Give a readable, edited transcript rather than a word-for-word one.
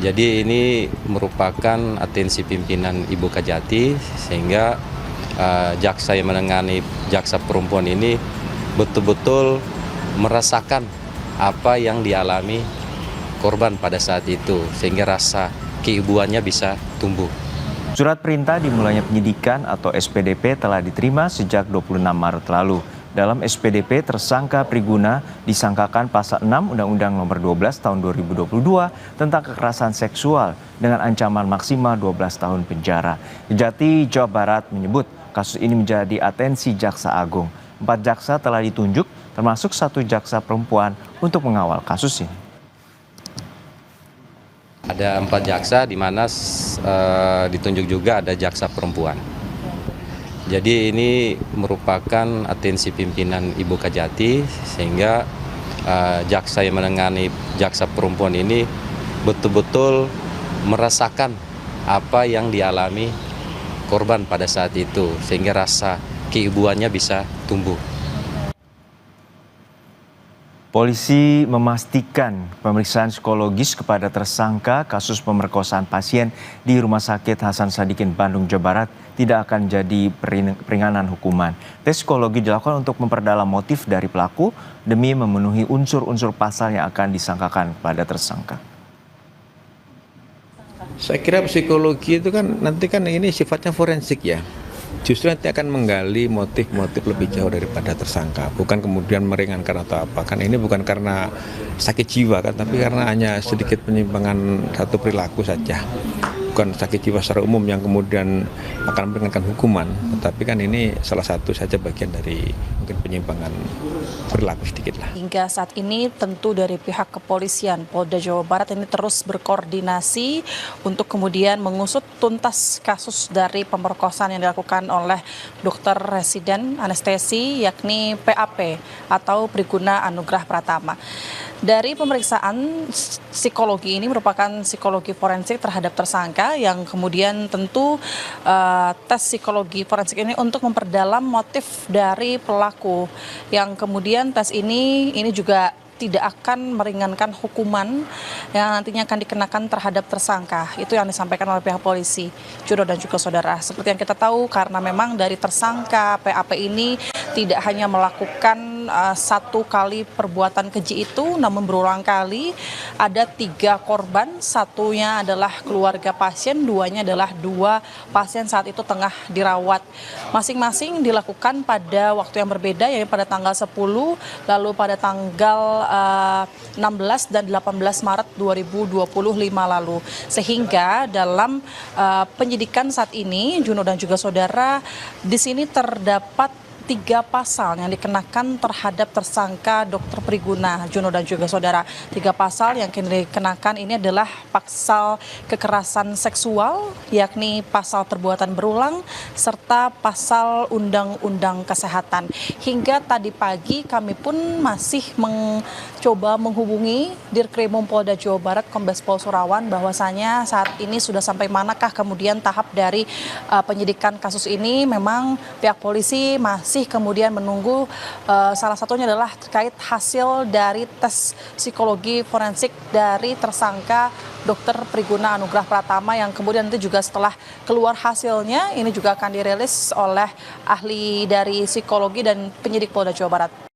Jadi ini merupakan atensi pimpinan Ibu Kajati sehingga jaksa yang menangani jaksa perempuan ini betul-betul merasakan apa yang dialami korban pada saat itu sehingga rasa keibuannya bisa tumbuh. Surat perintah dimulainya penyidikan atau SPDP telah diterima sejak 26 Maret lalu. Dalam SPDP, tersangka Priguna disangkakan pasal 6 Undang-Undang Nomor 12 Tahun 2022 tentang kekerasan seksual dengan ancaman maksimal 12 tahun penjara. Kejati Jawa Barat menyebut kasus ini menjadi atensi Jaksa Agung. 4 jaksa telah ditunjuk, termasuk 1 jaksa perempuan untuk mengawal kasus ini. Ada 4 jaksa di mana ditunjuk juga ada jaksa perempuan. Jadi ini merupakan atensi pimpinan Ibu Kajati sehingga jaksa yang menangani jaksa perempuan ini betul-betul merasakan apa yang dialami korban pada saat itu sehingga rasa keibuannya bisa tumbuh. Polisi memastikan pemeriksaan psikologis kepada tersangka kasus pemerkosaan pasien di Rumah Sakit Hasan Sadikin, Bandung, Jawa Barat tidak akan jadi peringanan hukuman. Tes psikologi dilakukan untuk memperdalam motif dari pelaku demi memenuhi unsur-unsur pasal yang akan disangkakan kepada tersangka. Saya kira psikologi itu kan nanti ini sifatnya forensik ya. Justru nanti akan menggali motif-motif lebih jauh daripada tersangka, bukan kemudian meringankan atau apa. Kan ini bukan karena sakit jiwa kan, tapi karena hanya sedikit penyimpangan satu perilaku saja. Bukan sakit jiwa secara umum yang kemudian akan meringankan hukuman, tetapi kan ini salah satu saja bagian dari mungkin penyimpangan perilaku sedikit lah. Hingga saat ini tentu dari pihak kepolisian Polda Jawa Barat ini terus berkoordinasi untuk kemudian mengusut tuntas kasus dari pemerkosaan yang dilakukan oleh dokter residen anestesi yakni PAP atau Priguna Anugrah Pratama. Dari pemeriksaan psikologi ini merupakan psikologi forensik terhadap tersangka yang kemudian tentu tes psikologi forensik ini untuk memperdalam motif dari pelaku yang kemudian tes ini juga tidak akan meringankan hukuman yang nantinya akan dikenakan terhadap tersangka. Itu yang disampaikan oleh pihak polisi, Juno dan juga saudara. Seperti yang kita tahu karena memang dari tersangka PAP ini tidak hanya melakukan satu kali perbuatan keji itu, namun berulang kali ada 3 korban, satunya adalah keluarga pasien, 2-nya adalah 2 pasien saat itu tengah dirawat. Masing-masing dilakukan pada waktu yang berbeda, yaitu pada tanggal 10, lalu pada tanggal 16 dan 18 Maret 2025 lalu. Sehingga dalam penyidikan saat ini, Juno dan juga saudara, di sini terdapat 3 pasal yang dikenakan terhadap tersangka Dr. Priguna, Juno dan juga saudara. 3 pasal yang dikenakan ini adalah pasal kekerasan seksual, yakni pasal perbuatan berulang, serta pasal undang-undang kesehatan. Hingga tadi pagi kami pun masih mencoba menghubungi Dirkrimum Polda Jawa Barat Kombes Pol Surawan bahwasanya saat ini sudah sampai manakah kemudian tahap dari penyidikan kasus ini. Memang pihak polisi masih kemudian menunggu salah satunya adalah terkait hasil dari tes psikologi forensik dari tersangka Dr. Priguna Anugrah Pratama yang kemudian nanti juga setelah keluar hasilnya ini juga akan dirilis oleh ahli dari psikologi dan penyidik Polda Jawa Barat.